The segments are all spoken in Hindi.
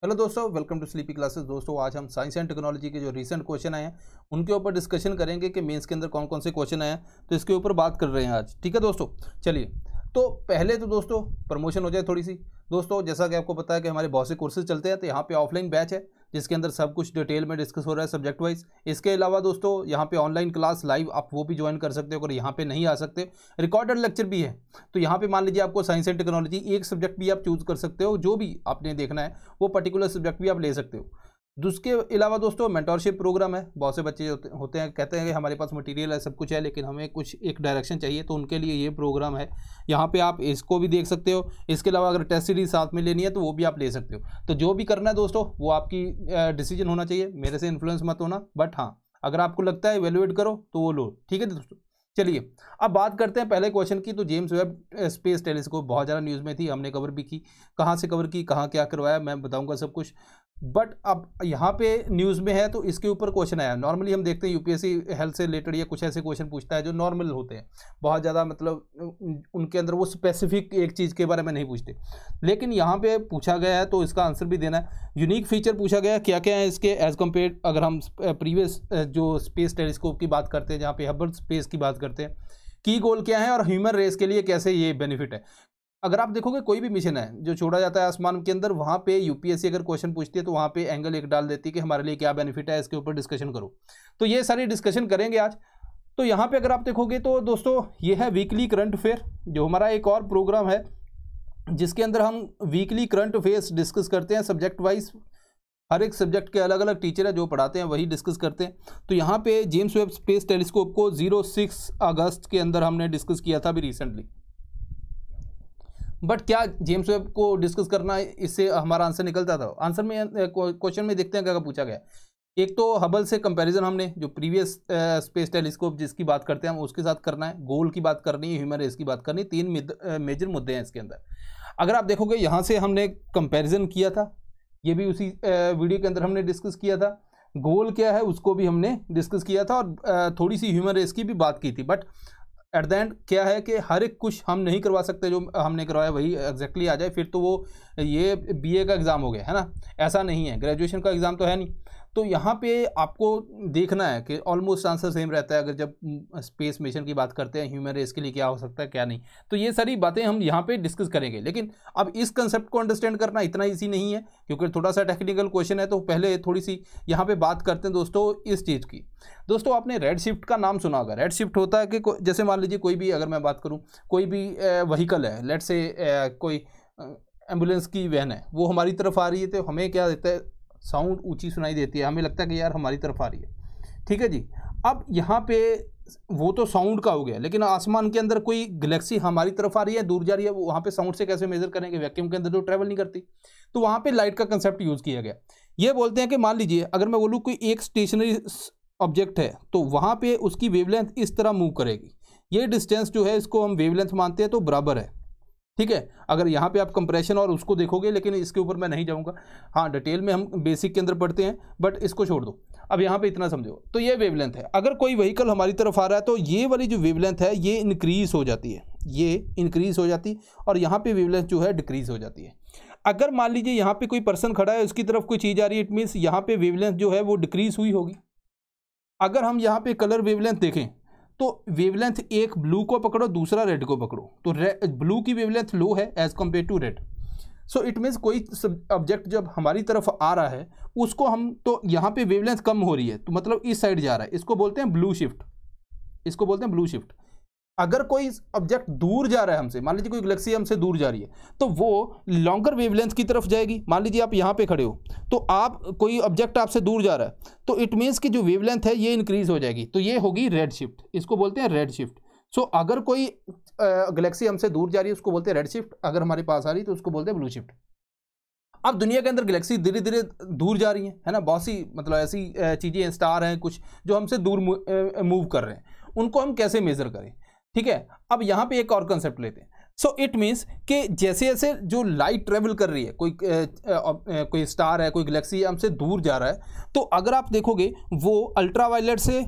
हेलो दोस्तों, वेलकम टू स्लीपी क्लासेस। दोस्तों आज हम साइंस एंड टेक्नोलॉजी के जो रिसेंट क्वेश्चन आए हैं उनके ऊपर डिस्कशन करेंगे कि मेंस के अंदर कौन कौन से क्वेश्चन आए हैं, तो इसके ऊपर बात कर रहे हैं आज। ठीक है दोस्तों, चलिए तो पहले तो दोस्तों प्रमोशन हो जाए थोड़ी सी। दोस्तों जैसा कि आपको पता है कि हमारे बहुत से कोर्सेज चलते हैं, तो यहाँ पे ऑफलाइन बैच है जिसके अंदर सब कुछ डिटेल में डिस्कस हो रहा है सब्जेक्ट वाइज। इसके अलावा दोस्तों यहाँ पे ऑनलाइन क्लास लाइव आप वो भी ज्वाइन कर सकते हो अगर यहाँ पे नहीं आ सकते। रिकॉर्डेड लेक्चर भी है, तो यहाँ पे मान लीजिए आपको साइंस एंड टेक्नोलॉजी एक सब्जेक्ट भी आप चूज कर सकते हो, जो भी आपने देखना है वो पर्टिकुलर सब्जेक्ट भी आप ले सकते हो। उसके अलावा दोस्तों मेंटोरशिप प्रोग्राम है। बहुत से बच्चे होते हैं कहते हैं कि हमारे पास मटेरियल है, सब कुछ है, लेकिन हमें कुछ एक डायरेक्शन चाहिए, तो उनके लिए ये प्रोग्राम है। यहाँ पे आप इसको भी देख सकते हो। इसके अलावा अगर टेस्ट सीरीज साथ में लेनी है तो वो भी आप ले सकते हो। तो जो भी करना है दोस्तों वो आपकी डिसीजन होना चाहिए, मेरे से इन्फ्लुएंस मत होना। बट हाँ, अगर आपको लगता है इवेलुएट करो तो वो लो। ठीक है दोस्तों, चलिए अब बात करते हैं पहले क्वेश्चन की। तो जेम्स वेब स्पेस टेलीस्कोप बहुत ज़्यादा न्यूज़ में थी, हमने कवर भी की। कहाँ से कवर की, कहाँ क्या करवाया, मैं बताऊंगा सब कुछ। बट अब यहाँ पे न्यूज़ में है तो इसके ऊपर क्वेश्चन आया। नॉर्मली हम देखते हैं यूपीएससी हेल्थ से रिलेटेड या कुछ ऐसे क्वेश्चन पूछता है जो नॉर्मल होते हैं, बहुत ज़्यादा मतलब उनके अंदर वो स्पेसिफिक एक चीज़ के बारे में नहीं पूछते। लेकिन यहाँ पे पूछा गया है तो इसका आंसर भी देना है। यूनिक फीचर पूछा गया है, क्या क्या है इसके एज कम्पेयर अगर हम प्रीवियस जो स्पेस टेलीस्कोप की बात करते हैं, जहाँ पे हबल स्पेस की बात करते हैं, की गोल क्या है और ह्यूमन रेस के लिए कैसे ये बेनिफिट है। अगर आप देखोगे कोई भी मिशन है जो छोड़ा जाता है आसमान के अंदर, वहाँ पे यूपीएससी अगर क्वेश्चन पूछती है तो वहाँ पे एंगल एक डाल देती है कि हमारे लिए क्या बेनिफिट है, इसके ऊपर डिस्कशन करो। तो ये सारी डिस्कशन करेंगे आज। तो यहाँ पे अगर आप देखोगे तो दोस्तों ये है वीकली करंट अफेयर, जो हमारा एक और प्रोग्राम है जिसके अंदर हम वीकली करंट अफेयर्स डिस्कस करते हैं सब्जेक्ट वाइज। हर एक सब्जेक्ट के अलग अलग टीचर है जो पढ़ाते हैं, वही डिस्कस करते हैं। तो यहाँ पे जेम्स वेब स्पेस टेलीस्कोप को 06 अगस्त के अंदर हमने डिस्कस किया था अभी रिसेंटली। बट क्या जेम्स वेब को डिस्कस करना इससे हमारा आंसर निकलता था? आंसर में क्वेश्चन में देखते हैं क्या पूछा गया। एक तो हबल से कंपैरिजन हमने जो प्रीवियस स्पेस टेलीस्कोप जिसकी बात करते हैं हम उसके साथ करना है, गोल की बात करनी है, ह्यूमन रेस की बात करनी है। 3 मेजर मुद्दे हैं इसके अंदर। अगर आप देखोगे यहाँ से हमने कंपैरिजन किया था, ये भी उसी वीडियो के अंदर हमने डिस्कस किया था। गोल क्या है उसको भी हमने डिस्कस किया था और थोड़ी सी ह्यूमन रेस की भी बात की थी। बट एट द एंड क्या है कि हर एक कुछ हम नहीं करवा सकते, जो हमने करवाया वही एग्जैक्टली आ जाए, फिर तो वो ये बीए का एग्ज़ाम हो गया है ना, ऐसा नहीं है। ग्रेजुएशन का एग्ज़ाम तो है नहीं। तो यहाँ पे आपको देखना है कि ऑलमोस्ट आंसर सेम रहता है अगर जब स्पेस मिशन की बात करते हैं, ह्यूमन रेस के लिए क्या हो सकता है क्या नहीं। तो ये सारी बातें हम यहाँ पे डिस्कस करेंगे। लेकिन अब इस कंसेप्ट को अंडरस्टैंड करना इतना ईजी नहीं है क्योंकि थोड़ा सा टेक्निकल क्वेश्चन है। तो पहले थोड़ी सी यहाँ पे बात करते हैं दोस्तों इस चीज़ की। दोस्तों आपने रेड शिफ्ट का नाम सुना होगा। रेड शिफ्ट होता है कि जैसे मान लीजिए कोई भी, अगर मैं बात करूँ, कोई भी व्हीकल है, लेट से कोई एम्बुलेंस की वैन है, वो हमारी तरफ आ रही है, तो हमें क्या देता है, साउंड ऊंची सुनाई देती है, हमें लगता है कि यार हमारी तरफ आ रही है। ठीक है जी। अब यहाँ पे वो तो साउंड का हो गया, लेकिन आसमान के अंदर कोई गैलेक्सी हमारी तरफ आ रही है, दूर जा रही है, वहाँ पे साउंड से कैसे मेजर करेंगे? वैक्यूम के अंदर तो ट्रैवल नहीं करती। तो वहाँ पे लाइट का कंसेप्ट यूज़ किया गया। ये बोलते हैं कि मान लीजिए अगर मैं बोलूँ कोई एक स्टेशनरी ऑब्जेक्ट है तो वहाँ पे उसकी वेवलेंथ इस तरह मूव करेगी। ये डिस्टेंस जो है इसको हम वेवलेंथ मानते हैं, तो बराबर है। ठीक है। अगर यहाँ पे आप कंप्रेशन और उसको देखोगे, लेकिन इसके ऊपर मैं नहीं जाऊँगा, हाँ डिटेल में हम बेसिक के अंदर पढ़ते हैं, बट इसको छोड़ दो, अब यहाँ पे इतना समझो। तो ये वेवलेंथ है। अगर कोई व्हीकल हमारी तरफ आ रहा है तो ये वाली जो वेवलेंथ है ये इंक्रीज हो जाती है, ये इंक्रीज हो जाती, और यहाँ पे वेवलेंथ जो है डिक्रीज हो जाती है। अगर मान लीजिए यहाँ पे कोई पर्सन खड़ा है, उसकी तरफ कोई चीज़ आ रही है, इट मीन्स यहाँ पे वेवलेंथ जो है वो डिक्रीज हुई होगी। अगर हम यहाँ पे कलर वेवलेंथ देखें तो वेवलेंथ एक ब्लू को पकड़ो, दूसरा रेड को पकड़ो, तो ब्लू की वेवलेंथ लो है as compare to red. So it means कोई ऑब्जेक्ट जब हमारी तरफ आ रहा है उसको हम, तो यहाँ पे वेवलेंथ कम हो रही है, तो मतलब इस साइड जा रहा है, इसको बोलते हैं ब्लू शिफ्ट, इसको बोलते हैं ब्लू शिफ्ट। अगर कोई ऑब्जेक्ट दूर जा रहा है हमसे, मान लीजिए कोई गैलेक्सी हमसे दूर जा रही है, तो वो लॉन्गर वेवलेंथ की तरफ जाएगी। मान लीजिए आप यहाँ पे खड़े हो, तो आप कोई ऑब्जेक्ट आपसे दूर जा रहा है, तो इट मीन्स कि जो वेवलेंथ है ये इंक्रीज हो जाएगी, तो ये होगी रेड शिफ्ट, इसको बोलते हैं रेड शिफ्ट। सो अगर कोई गैलेक्सी हमसे दूर जा रही है उसको बोलते हैं रेड शिफ्ट, अगर हमारे पास आ रही है तो उसको बोलते हैं ब्लू शिफ्ट। अब दुनिया के अंदर गैलेक्सी धीरे धीरे दूर जा रही है ना, बहुत सी मतलब ऐसी चीज़ें, स्टार हैं कुछ जो हमसे दूर मूव कर रहे हैं, उनको हम कैसे मेजर करें? ठीक है। अब यहाँ पे एक और कंसेप्ट लेते हैं। सो इट मीन्स कि जैसे जैसे जो लाइट ट्रेवल कर रही है, कोई स्टार है, कोई गैलेक्सी हमसे दूर जा रहा है, तो अगर आप देखोगे वो अल्ट्रावायलेट से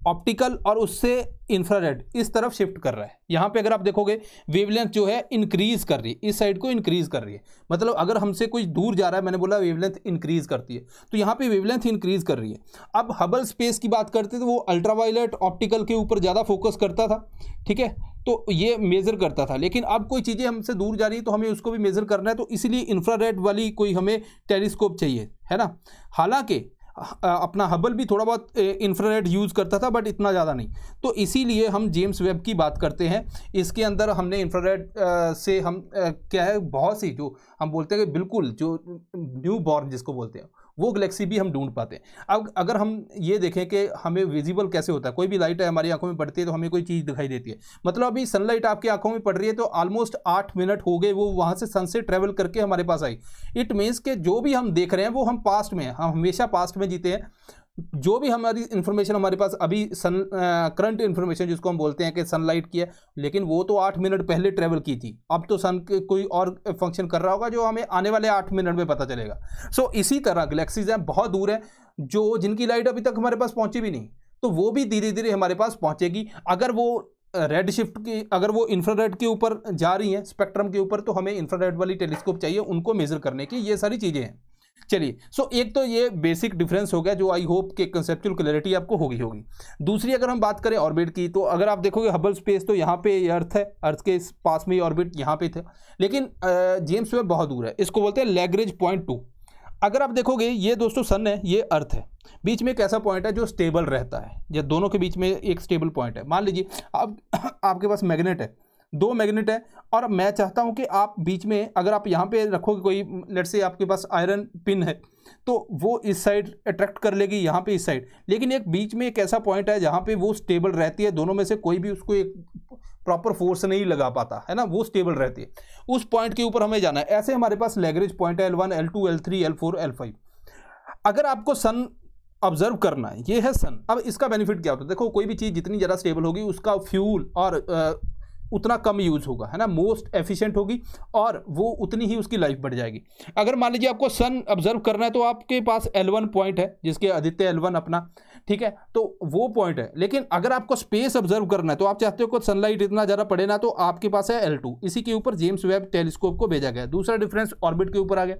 ऑप्टिकल और उससे इंफ्रारेड इस तरफ शिफ्ट कर रहा है। यहाँ पे अगर आप देखोगे वेवलेंथ जो है इंक्रीज कर रही है, इस साइड को इंक्रीज कर रही है, मतलब अगर हमसे कोई दूर जा रहा है, मैंने बोला वेवलेंथ इंक्रीज करती है, तो यहाँ पे वेवलेंथ इंक्रीज कर रही है। अब हबल स्पेस की बात करते तो वो अल्ट्रावायलेट ऑप्टिकल के ऊपर ज़्यादा फोकस करता था, ठीक है, तो ये मेज़र करता था। लेकिन अब कोई चीज़ें हमसे दूर जा रही है तो हमें उसको भी मेज़र करना है, तो इसलिए इंफ्रारेड वाली कोई हमें टेलीस्कोप चाहिए, है ना। हालांकि अपना हबल भी थोड़ा बहुत इंफ्रारेड यूज़ करता था, बट इतना ज़्यादा नहीं, तो इसीलिए हम जेम्स वेब की बात करते हैं। इसके अंदर हमने इंफ्रारेड से हम क्या है, बहुत सी जो हम बोलते हैं कि बिल्कुल जो न्यू बॉर्न जिसको बोलते हैं वो गैलेक्सी भी हम ढूंढ पाते हैं। अब अगर हम ये देखें कि हमें विजिबल कैसे होता है, कोई भी लाइट है हमारी आंखों में पड़ती है तो हमें कोई चीज़ दिखाई देती है, मतलब अभी सनलाइट आपकी आंखों में पड़ रही है तो ऑलमोस्ट 8 मिनट हो गए वो वहाँ से सन से ट्रेवल करके हमारे पास आई। इट मीन्स कि जो भी हम देख रहे हैं वो हम पास्ट में, हम हमेशा पास्ट में जीते हैं। जो भी हमारी इन्फॉर्मेशन हमारे पास अभी करंट इन्फॉर्मेशन जिसको हम बोलते हैं कि सनलाइट की है, लेकिन वो तो 8 मिनट पहले ट्रेवल की थी, अब तो सन के कोई और फंक्शन कर रहा होगा जो हमें आने वाले 8 मिनट में पता चलेगा। सो इसी तरह गैलेक्सीज हैं बहुत दूर है जो जिनकी लाइट अभी तक हमारे पास पहुंची भी नहीं, तो वो भी धीरे धीरे हमारे पास पहुंचेगी। अगर वो रेड शिफ्ट की, अगर वो इंफ्रारेड के ऊपर जा रही हैं, स्पेक्ट्रम के ऊपर, तो हमें इंफ्रारेड वाली टेलीस्कोप चाहिए उनको मेजर करने की। ये सारी चीज़ें हैं। चलिए, सो एक तो ये बेसिक डिफरेंस हो गया जो आई होप के कंसेप्चुअल क्लैरिटी आपको होगी। दूसरी अगर हम बात करें ऑर्बिट की, तो अगर आप देखोगे हबल स्पेस तो यहाँ पे अर्थ है, अर्थ के पास में ही ऑर्बिट यहाँ पे था, लेकिन जेम्स वेब बहुत दूर है, इसको बोलते हैं लैग्रेंज पॉइंट 2। अगर आप देखोगे ये दोस्तों सन है, ये अर्थ है, बीच में एक ऐसा पॉइंट है जो स्टेबल रहता है, या दोनों के बीच में एक स्टेबल पॉइंट है। मान लीजिए आपके पास मैग्नेट है, 2 मैग्नेट है, और मैं चाहता हूं कि आप बीच में अगर आप यहां पे रखोगे कोई, लेट्स से आपके पास आयरन पिन है, तो वो इस साइड अट्रैक्ट कर लेगी, यहां पे इस साइड, लेकिन एक बीच में एक ऐसा पॉइंट है जहां पे वो स्टेबल रहती है, दोनों में से कोई भी उसको एक प्रॉपर फोर्स नहीं लगा पाता है ना, वो स्टेबल रहती है। उस पॉइंट के ऊपर हमें जाना है। ऐसे हमारे पास लैग्रेंज पॉइंट है L1, L2, L3, L4, L5। अगर आपको सन ऑब्जर्व करना है, ये है सन। अब इसका बेनिफिट क्या होता है, देखो कोई भी चीज़ जितनी ज़्यादा स्टेबल होगी उसका फ्यूल और उतना कम यूज होगा, है ना, मोस्ट एफिशिएंट होगी, और वो उतनी ही उसकी लाइफ बढ़ जाएगी। अगर मान लीजिए आपको सन ऑब्जर्व करना है तो आपके पास L1 पॉइंट है, जिसके आदित्य L1 अपना, ठीक है, तो वो पॉइंट है। लेकिन अगर आपको स्पेस ऑब्जर्व करना है तो आप चाहते हो कि सनलाइट इतना ज़्यादा पड़े ना, तो आपके पास है L2, इसी के ऊपर जेम्स वेब टेलीस्कोप को भेजा गया। दूसरा डिफरेंस ऑर्बिट के ऊपर आ गया।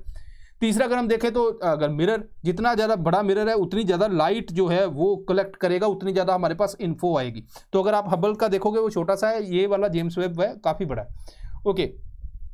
तीसरा अगर हम देखें तो अगर मिरर, जितना ज़्यादा बड़ा मिरर है उतनी ज़्यादा लाइट जो है वो कलेक्ट करेगा, उतनी ज़्यादा हमारे पास इन्फो आएगी। तो अगर आप हबल का देखोगे वो छोटा सा है, ये वाला जेम्स वेब है काफ़ी बड़ा है। ओके,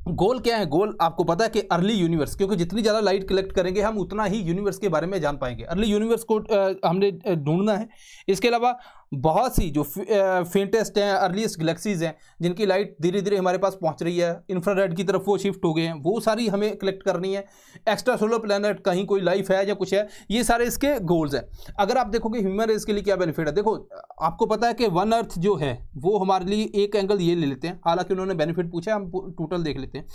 गोल क्या है? गोल आपको पता है कि अर्ली यूनिवर्स, क्योंकि जितनी ज़्यादा लाइट कलेक्ट करेंगे हम उतना ही यूनिवर्स के बारे में जान पाएंगे। अर्ली यूनिवर्स को हमने ढूंढना है। इसके अलावा बहुत सी जो फेंटेस्ट हैं, अर्लीस्ट गैलेक्सीज हैं, जिनकी लाइट धीरे धीरे हमारे पास पहुंच रही है, इंफ्रारेड की तरफ वो शिफ्ट हो गए हैं, वो सारी हमें कलेक्ट करनी है। एक्स्ट्रा सोलर प्लैनेट, कहीं कोई लाइफ है या कुछ है, ये सारे इसके गोल्स हैं। अगर आप देखोगे ह्यूमन रेस के लिए क्या बेनिफिट है, देखो आपको पता है कि वन अर्थ जो है वो हमारे लिए एक एंगल ये ले लेते हैं, हालांकि उन्होंने बेनिफिट पूछा है, हम टोटल देख लेते हैं।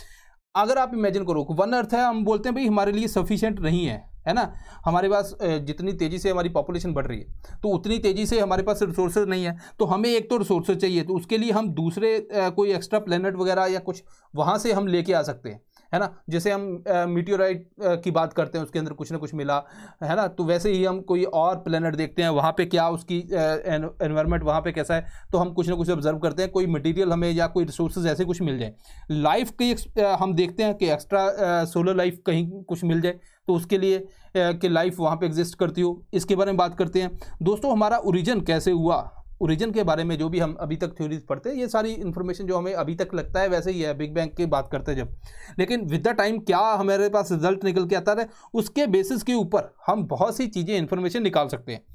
अगर आप इमेजिन करो वन अर्थ है, हम बोलते हैं भाई हमारे लिए सफिशिएंट नहीं है ना, हमारे पास जितनी तेज़ी से हमारी पॉपुलेशन बढ़ रही है तो उतनी तेज़ी से हमारे पास रिसोर्सेज नहीं है, तो हमें एक तो रिसोर्सेज चाहिए, तो उसके लिए हम दूसरे कोई एक्स्ट्रा प्लेनेट वगैरह या कुछ वहाँ से हम लेके आ सकते हैं, है ना। जैसे हम मीटियोराइट की बात करते हैं, उसके अंदर कुछ ना कुछ मिला, है ना, तो वैसे ही हम कोई और प्लेनेट देखते हैं, वहाँ पे क्या उसकी एनवायरनमेंट वहाँ पे कैसा है, तो हम कुछ ना कुछ ऑब्जर्व करते हैं, कोई मटेरियल हमें या कोई रिसोर्सेज ऐसे कुछ मिल जाए। लाइफ की हम देखते हैं कि एक्स्ट्रा सोलर लाइफ कहीं कुछ मिल जाए, तो उसके लिए कि लाइफ वहाँ पे एग्जिस्ट करती हो, इसके बारे में बात करते हैं। दोस्तों हमारा ओरिजिन कैसे हुआ, ओरिजिन के बारे में जो भी हम अभी तक थ्योरीज पढ़ते हैं, ये सारी इन्फॉर्मेशन जो हमें अभी तक लगता है वैसे ही है, बिग बैंग की बात करते हैं जब, लेकिन विद द टाइम क्या हमारे पास रिजल्ट निकल के आता है, उसके बेसिस के ऊपर हम बहुत सी चीज़ें इन्फॉर्मेशन निकाल सकते हैं।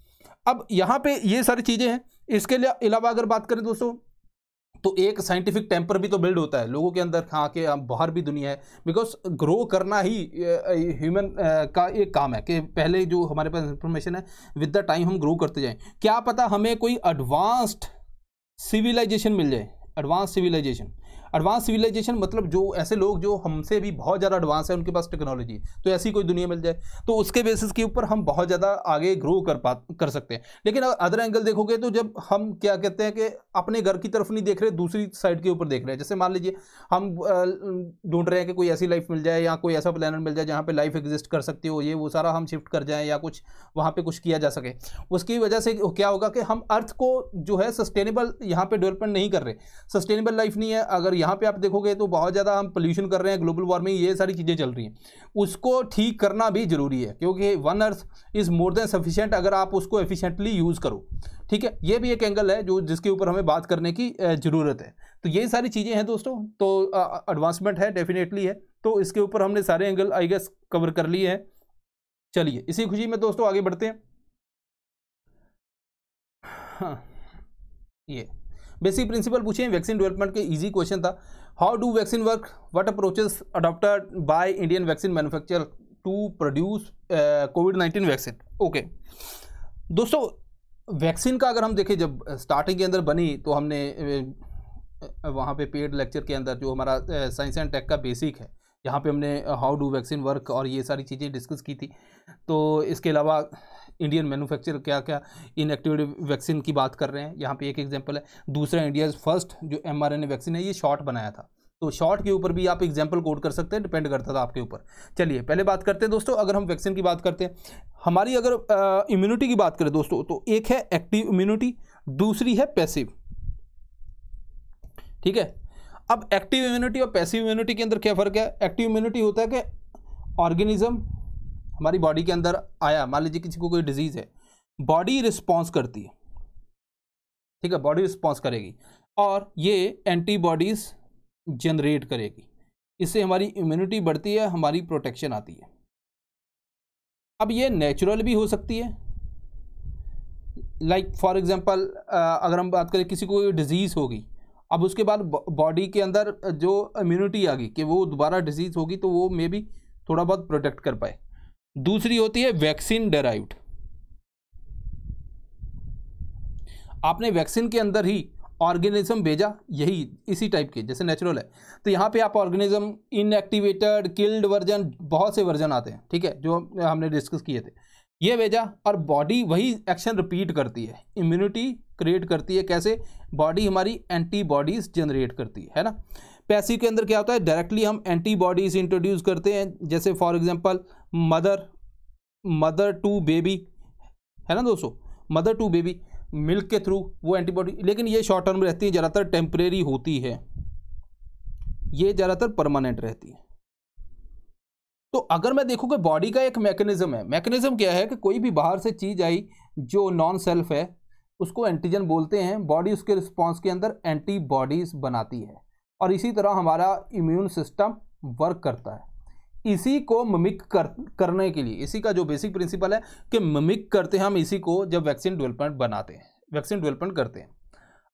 अब यहाँ पे ये सारी चीज़ें हैं। इसके अलावा अगर बात करें दोस्तों, तो एक साइंटिफिक टेम्पर भी तो बिल्ड होता है लोगों के अंदर, हाँ कि बाहर भी दुनिया है, बिकॉज ग्रो करना ही ह्यूमन का एक काम है कि पहले जो हमारे पास इंफॉर्मेशन है विद द टाइम हम ग्रो करते जाएं। क्या पता हमें कोई एडवांस्ड सिविलाइजेशन मिल जाए, एडवांस सिविलाइजेशन। एडवांस सिविलाइजेशन मतलब जो ऐसे लोग जो हमसे भी बहुत ज़्यादा एडवांस है, उनके पास टेक्नोलॉजी है, तो ऐसी कोई दुनिया मिल जाए तो उसके बेसिस के ऊपर हम बहुत ज़्यादा आगे ग्रो कर सकते हैं। लेकिन अदर एंगल देखोगे तो जब हम क्या कहते हैं कि अपने घर की तरफ नहीं देख रहे, दूसरी साइड के ऊपर देख रहे हैं, जैसे मान लीजिए हम ढूंढ रहे हैं कि कोई ऐसी लाइफ मिल जाए या कोई ऐसा प्लेनेट मिल जाए जहाँ पे लाइफ एग्जिस्ट कर सकती हो, ये वो सारा हम शिफ्ट कर जाएं या कुछ वहाँ पे कुछ किया जा सके। उसकी वजह से क्या होगा कि हम अर्थ को जो है सस्टेनेबल यहाँ पे डेवलपमेंट नहीं कर रहे, सस्टेनेबल लाइफ नहीं है। अगर यहाँ पे आप देखोगे तो बहुत ज़्यादा हम पोल्यूशन कर रहे हैं, ग्लोबल वार्मिंग, ये सारी चीज़ें चल रही हैं, उसको ठीक करना भी जरूरी है, क्योंकि one earth is more than sufficient अगर आप उसको एफिशिएंटली यूज़ करो। ठीक है, ये भी एक एंगल है जो जिसके ऊपर हमें बात करने की ज़रूरत है। तो ये सारी चीज़ें हैं दोस्तों, तो एडवांसमेंट है, डेफिनेटली है, तो इसके ऊपर हमने सारे एंगल आई गेस कवर कर लिए हैं। चलिए इसी खुशी में दोस्तों आगे बढ़ते हैं। हाँ, ये बेसिक प्रिंसिपल पूछे वैक्सीन डेवलपमेंट के, इजी क्वेश्चन था। How do vaccine work, what approaches adopted by Indian vaccine manufacturer to produce कोविड-19 वैक्सीन। ओके दोस्तों, वैक्सीन का अगर हम देखें, जब स्टार्टिंग के अंदर बनी तो हमने वहाँ पे पेड लेक्चर के अंदर जो हमारा साइंस एंड टेक का बेसिक है, यहाँ पे हमने हाउ डू वैक्सीन वर्क और ये सारी चीज़ें डिस्कस की थी। तो इसके अलावा इंडियन मैन्युफैक्चरर क्या क्या इनएक्टिवेटेड वैक्सीन की बात कर रहे हैं, यहाँ पे एक एग्जांपल है। दूसरा, इंडिया फर्स्ट जो mRNA वैक्सीन है, ये शॉट बनाया था, तो शॉट के ऊपर भी आप एग्जांपल कोड कर सकते हैं, डिपेंड करता था आपके ऊपर। चलिए पहले बात करते हैं दोस्तों, अगर हम वैक्सीन की बात करते हैं, हमारी अगर इम्यूनिटी की बात करें दोस्तों, तो एक है एक्टिव इम्यूनिटी, दूसरी है पैसिव। ठीक है, अब एक्टिव इम्यूनिटी और पैसिव इम्यूनिटी के अंदर क्या फ़र्क है? एक्टिव इम्यूनिटी होता है कि ऑर्गेनिज्म हमारी बॉडी के अंदर आया, मान लीजिए किसी को कोई डिजीज़ है, बॉडी रिस्पॉन्स करती है। ठीक है, बॉडी रिस्पॉन्स करेगी और ये एंटीबॉडीज़ जनरेट करेगी, इससे हमारी इम्यूनिटी बढ़ती है, हमारी प्रोटेक्शन आती है। अब ये नेचुरल भी हो सकती है, लाइक फॉर एग्जांपल अगर हम बात करें किसी को कोई डिजीज़ होगी, अब उसके बाद बॉडी के अंदर जो इम्यूनिटी आ गई कि वो दोबारा डिजीज़ होगी, तो वो मे बी थोड़ा बहुत प्रोटेक्ट कर पाए। दूसरी होती है वैक्सीन डेराइव्ड, आपने वैक्सीन के अंदर ही ऑर्गेनिज्म भेजा, यही इसी टाइप के जैसे नेचुरल है, तो यहाँ पे आप ऑर्गेनिज्म इनएक्टिवेटेड, किल्ड वर्जन, बहुत से वर्जन आते हैं, ठीक है, जो हमने डिस्कस किए थे, ये भेजा और बॉडी वही एक्शन रिपीट करती है, इम्यूनिटी क्रिएट करती है। कैसे? बॉडी हमारी एंटीबॉडीज़ जनरेट करती है ना। पैसिव के अंदर क्या होता है? डायरेक्टली हम एंटीबॉडीज़ इंट्रोड्यूस करते हैं, जैसे for example mother to baby है ना दोस्तों, मदर टू बेबी मिल्क के थ्रू वो एंटीबॉडी, लेकिन ये शॉर्ट टर्म रहती है, ज़्यादातर टेम्परेरी होती है, ये ज़्यादातर परमानेंट रहती है। तो अगर मैं देखूँ कि बॉडी का एक मैकेनिज्म है, मैकेनिज्म क्या है कि कोई भी बाहर से चीज़ आई जो नॉन सेल्फ है, उसको एंटीजन बोलते हैं, बॉडी उसके रिस्पॉन्स के अंदर एंटीबॉडीज़ बनाती है, और इसी तरह हमारा इम्यून सिस्टम वर्क करता है। इसी को मिमिक करने के लिए, इसी का जो बेसिक प्रिंसिपल है कि मिमिक करते हैं हम इसी को जब वैक्सीन डेवलपमेंट बनाते हैं, वैक्सीन डेवलपमेंट करते हैं।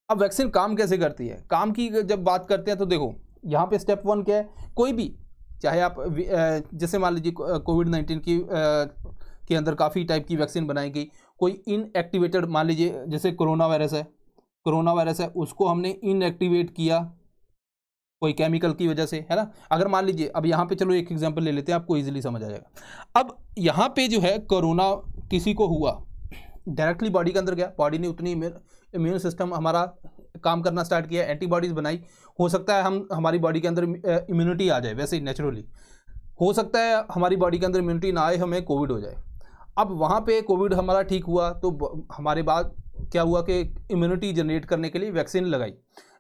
अब वैक्सीन काम कैसे करती है? काम की जब बात करते हैं तो देखो यहाँ पे स्टेप 1 क्या है, कोई भी चाहे आप जैसे मान लीजिए कोविड-19 के अंदर काफ़ी टाइप की वैक्सीन बनाई गई, कोई इनएक्टिवेटेड, मान लीजिए जैसे कोरोना वायरस है, उसको हमने इनएक्टिवेट किया कोई केमिकल की वजह से, है ना। अगर मान लीजिए, अब यहाँ पे चलो एक एग्जांपल ले लेते हैं, आपको इजीली समझ आ जाएगा। अब यहाँ पे जो है कोरोना किसी को हुआ, डायरेक्टली बॉडी के अंदर गया, बॉडी ने उतनी इम्यून सिस्टम हमारा काम करना स्टार्ट किया, एंटीबॉडीज़ बनाई, हो सकता है हमारी बॉडी के अंदर इम्यूनिटी आ जाए, वैसे ही नेचुरली हो सकता है हमारी बॉडी के अंदर इम्यूनिटी ना आए, हमें कोविड हो जाए। अब वहाँ पे कोविड हमारा ठीक हुआ, तो हमारे बाद क्या हुआ कि इम्यूनिटी जनरेट करने के लिए वैक्सीन लगाई।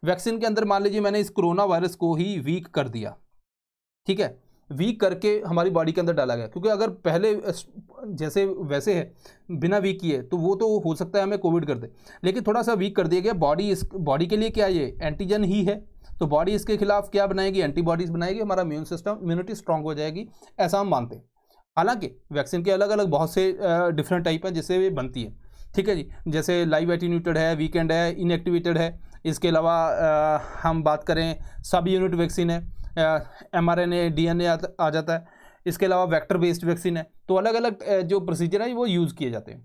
वैक्सीन के अंदर मान लीजिए मैंने इस कोरोना वायरस को ही वीक कर दिया, ठीक है, वीक करके हमारी बॉडी के अंदर डाला गया, क्योंकि अगर पहले जैसे वैसे है बिना वीक किए तो वो तो हो सकता है हमें कोविड कर दे, लेकिन थोड़ा सा वीक कर दिया गया। बॉडी के लिए क्या ये एंटीजन ही है, तो बॉडी इसके खिलाफ क्या बनाएगी? एंटीबॉडीज़ बनाएगी, हमारा इम्यूनिटी स्ट्रांग हो जाएगी, ऐसा हम मानते हैं। हालांकि वैक्सीन के अलग अलग बहुत से डिफरेंट टाइप हैं जिससे ये बनती है, ठीक है जी, जैसे लाइव एटीन्यूटेड है, वीकेंड है, इनएक्टिवेटेड है। इसके अलावा हम बात करें सब यूनिट वैक्सीन है, mRNA DNA आ जाता है। इसके अलावा वेक्टर बेस्ड वैक्सीन है, तो अलग अलग जो प्रोसीजर है वो यूज़ किए जाते हैं।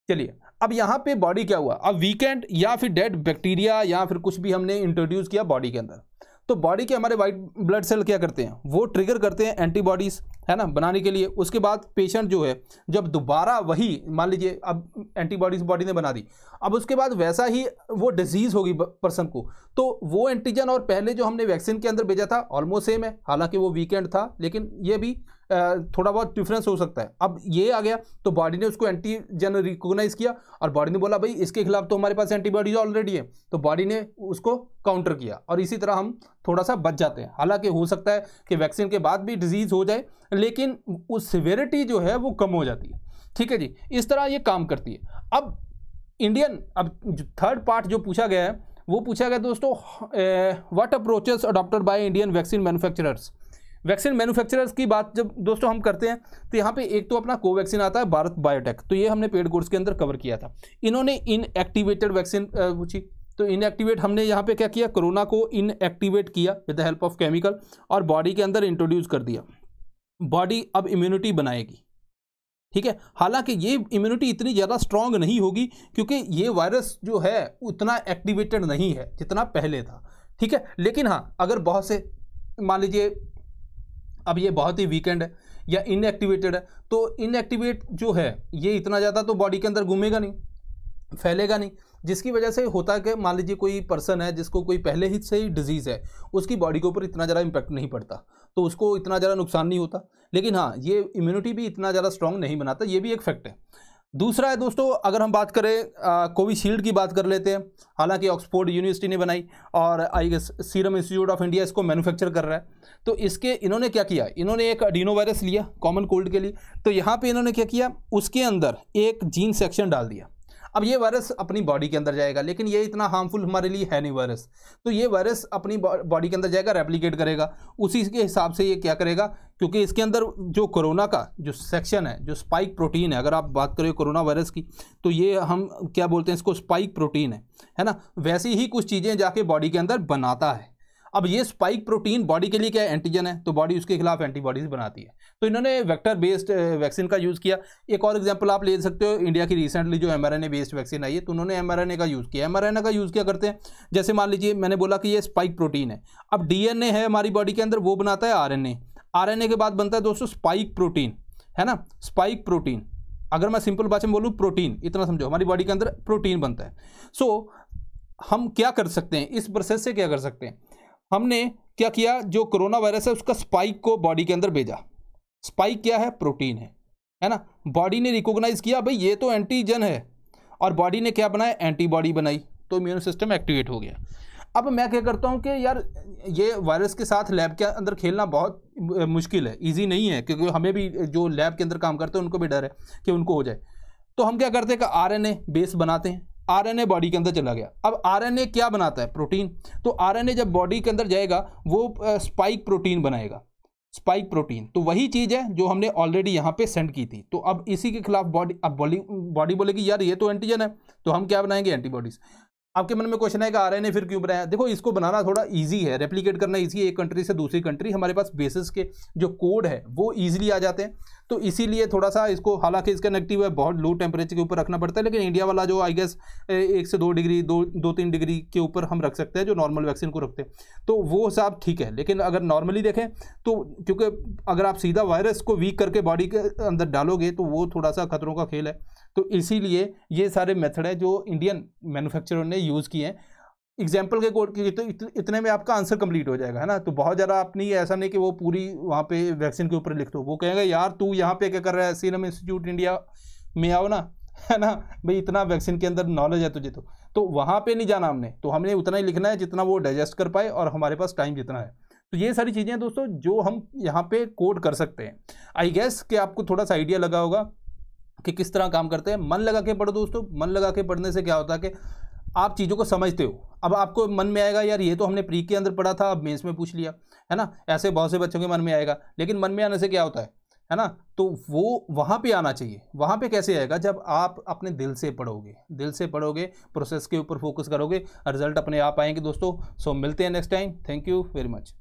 चलिए अब यहाँ पे बॉडी क्या हुआ, अब वीकेंड या फिर डेड बैक्टीरिया या फिर कुछ भी हमने इंट्रोड्यूस किया बॉडी के अंदर, तो बॉडी के हमारे वाइट ब्लड सेल क्या करते हैं, वो ट्रिगर करते हैं एंटीबॉडीज़, है ना, बनाने के लिए। उसके बाद पेशेंट जो है जब दोबारा वही मान लीजिए अब एंटीबॉडीज बॉडी ने बना दी, अब उसके बाद वैसा ही वो डिजीज़ होगी पर्सन को, तो वो एंटीजन और पहले जो हमने वैक्सीन के अंदर भेजा था ऑलमोस्ट सेम है, हालांकि वो वीकेंड था, लेकिन ये भी थोड़ा बहुत डिफरेंस हो सकता है। अब ये आ गया तो बॉडी ने उसको एंटीजन रिकॉग्नाइज किया और बॉडी ने बोला भाई इसके खिलाफ तो हमारे पास एंटीबॉडीज ऑलरेडी है, तो बॉडी ने उसको काउंटर किया और इसी तरह हम थोड़ा सा बच जाते हैं। हालांकि हो सकता है कि वैक्सीन के बाद भी डिजीज़ हो जाए, लेकिन उस सिवियरिटी जो है वो कम हो जाती है। ठीक है जी, इस तरह ये काम करती है। अब इंडियन, अब थर्ड पार्ट जो पूछा गया है वो पूछा गया दोस्तों, what approaches adopted by Indian vaccine manufacturers. Vaccine manufacturers की बात जब दोस्तों हम करते हैं तो यहाँ पे एक तो अपना कोवैक्सीन आता है भारत बायोटेक, तो ये हमने पेड कोर्स के अंदर कवर किया था। इन्होंने इनएक्टिवेटेड वैक्सीन पूछी, तो इनएक्टिवेट हमने यहाँ पे क्या किया, कोरोना को इनएक्टिवेट किया with the help of chemical और बॉडी के अंदर इंट्रोड्यूस कर दिया। बॉडी अब इम्यूनिटी बनाएगी, ठीक है। हालांकि ये इम्यूनिटी इतनी ज़्यादा स्ट्रांग नहीं होगी क्योंकि ये वायरस जो है उतना एक्टिवेटेड नहीं है जितना पहले था, ठीक है। लेकिन हाँ, अगर बहुत से मान लीजिए अब ये बहुत ही वीकेंड है या इनएक्टिवेटेड है, तो इनएक्टिवेट जो है ये इतना ज़्यादा तो बॉडी के अंदर घूमेगा नहीं, फैलेगा नहीं, जिसकी वजह से होता है कि मान लीजिए कोई पर्सन है जिसको कोई पहले ही से ही डिजीज़ है, उसकी बॉडी के ऊपर इतना ज़्यादा इम्पैक्ट नहीं पड़ता, तो उसको इतना ज़्यादा नुकसान नहीं होता। लेकिन हाँ, ये इम्यूनिटी भी इतना ज़्यादा स्ट्रॉन्ग नहीं बनाता, ये भी एक फैक्ट है। दूसरा है दोस्तों, अगर हम बात करें कोविशील्ड की बात कर लेते हैं। हालांकि ऑक्सफोर्ड यूनिवर्सिटी ने बनाई और I guess Serum Institute of India इसको मैन्युफैक्चर कर रहा है। तो इसके इन्होंने क्या किया, इन्होंने एक अडीनो वायरस लिया कॉमन कोल्ड के लिए, तो यहाँ पे इन्होंने क्या किया, उसके अंदर एक जीन सेक्शन डाल दिया। अब ये वायरस अपनी बॉडी के अंदर जाएगा, लेकिन ये इतना हार्मफुल हमारे लिए है नहीं वायरस, तो ये वायरस अपनी बॉडी के अंदर जाएगा, रेप्लिकेट करेगा, उसी के हिसाब से ये क्या करेगा, क्योंकि इसके अंदर जो कोरोना का जो सेक्शन है, जो स्पाइक प्रोटीन है, अगर आप बात करें कोरोना वायरस की, तो ये हम क्या बोलते हैं इसको, स्पाइक प्रोटीन है ना। वैसी ही कुछ चीज़ें जाके बॉडी के अंदर बनाता है। अब ये स्पाइक प्रोटीन बॉडी के लिए क्या है, एंटीजन है, तो बॉडी उसके खिलाफ एंटीबॉडीज बनाती है। तो इन्होंने वेक्टर बेस्ड वैक्सीन का यूज़ किया। एक और एग्जांपल आप ले सकते हो, इंडिया की रिसेंटली जो mRNA बेस्ड वैक्सीन आई है, तो उन्होंने mRNA का यूज़ किया। mRNA का यूज़ क्या करते हैं, जैसे मान लीजिए मैंने बोला कि ये स्पाइक प्रोटीन है, अब DNA है हमारी बॉडी के अंदर, वो बनाता है RNA के बाद बनता है दोस्तों स्पाइक प्रोटीन, है ना। स्पाइक प्रोटीन, अगर मैं सिंपल भाषा में बोलूँ प्रोटीन, इतना समझो, हमारी बॉडी के अंदर प्रोटीन बनता है। सो हम क्या कर सकते हैं, इस प्रोसेस से क्या कर सकते हैं, हमने क्या किया, जो कोरोना वायरस है उसका स्पाइक को बॉडी के अंदर भेजा। स्पाइक क्या है, प्रोटीन है ना। बॉडी ने रिकॉग्नाइज किया भाई ये तो एंटीजन है, और बॉडी ने क्या बनाया, एंटीबॉडी बनाई, तो इम्यून सिस्टम एक्टिवेट हो गया। अब मैं क्या करता हूँ कि यार ये वायरस के साथ लैब के अंदर खेलना बहुत मुश्किल है, ईजी नहीं है, क्योंकि हमें भी जो लैब के अंदर काम करते हैं उनको भी डर है कि उनको हो जाए। तो हम क्या करते हैं कि RNA बेस बनाते हैं, RNA बॉडी के अंदर चला गया। अब RNA क्या बनाता है, प्रोटीन, तो RNA जब बॉडी के अंदर जाएगा वो स्पाइक प्रोटीन बनाएगा, स्पाइक प्रोटीन, तो वही चीज़ है जो हमने ऑलरेडी यहाँ पे सेंड की थी। तो अब इसी के खिलाफ बॉडी बोलेगी यार ये तो एंटीजन है, तो हम क्या बनाएंगे, एंटीबॉडीज। आपके मन में क्वेश्चन है कि RNA फिर क्यों बनाया, देखो इसको बनाना थोड़ा इजी है, रेप्लिकेट करना इजी है, एक कंट्री से दूसरी कंट्री, हमारे पास बेसिस के जो कोड है वो इजीली आ जाते हैं, तो इसीलिए थोड़ा सा इसको, हालांकि इसका नेगेटिव है, बहुत लो टेम्परेचर के ऊपर रखना पड़ता है, लेकिन इंडिया वाला जो आई गेस 1 से 2 डिग्री 2-3 डिग्री के ऊपर हम रख सकते हैं, जो नॉर्मल वैक्सीन को रखते हैं, तो वो हिसाब ठीक है। लेकिन अगर नॉर्मली देखें तो, क्योंकि अगर आप सीधा वायरस को वीक करके बॉडी के अंदर डालोगे तो वो थोड़ा सा खतरों का खेल है, तो इसीलिए ये सारे मेथड है जो इंडियन मैन्युफैक्चरर ने यूज़ किए हैं। एग्जाम्पल के कोड की, तो इतने में आपका आंसर कंप्लीट हो जाएगा, है ना। तो बहुत ज़्यादा आप नहीं, ऐसा नहीं कि वो पूरी वहाँ पे वैक्सीन के ऊपर लिख दो, वो कहेंगे यार तू यहाँ पे क्या कर रहा है, सीरम इंस्टीट्यूट इंडिया में आओ ना, है ना भाई, इतना वैक्सीन के अंदर नॉलेज है तुझे, तो वहाँ पे नहीं जाना हमने, तो हमने उतना ही लिखना है जितना वो डाइजेस्ट कर पाए और हमारे पास टाइम जितना है। तो ये सारी चीज़ें दोस्तों जो हम यहाँ पे कोड कर सकते हैं। आई गेस कि आपको थोड़ा सा आइडिया लगा होगा कि किस तरह काम करते हैं। मन लगा के पढ़ो दोस्तों, मन लगा के पढ़ने से क्या होता है कि आप चीज़ों को समझते हो। अब आपको मन में आएगा यार ये तो हमने प्री के अंदर पढ़ा था, अब मेंस में पूछ लिया, है ना, ऐसे बहुत से बच्चों के मन में आएगा, लेकिन मन में आने से क्या होता है ना, तो वो वहाँ पे आना चाहिए। वहाँ पे कैसे आएगा, जब आप अपने दिल से पढ़ोगे, प्रोसेस के ऊपर फोकस करोगे, रिजल्ट अपने आप आएंगे दोस्तों। सो मिलते हैं next time, thank you very much.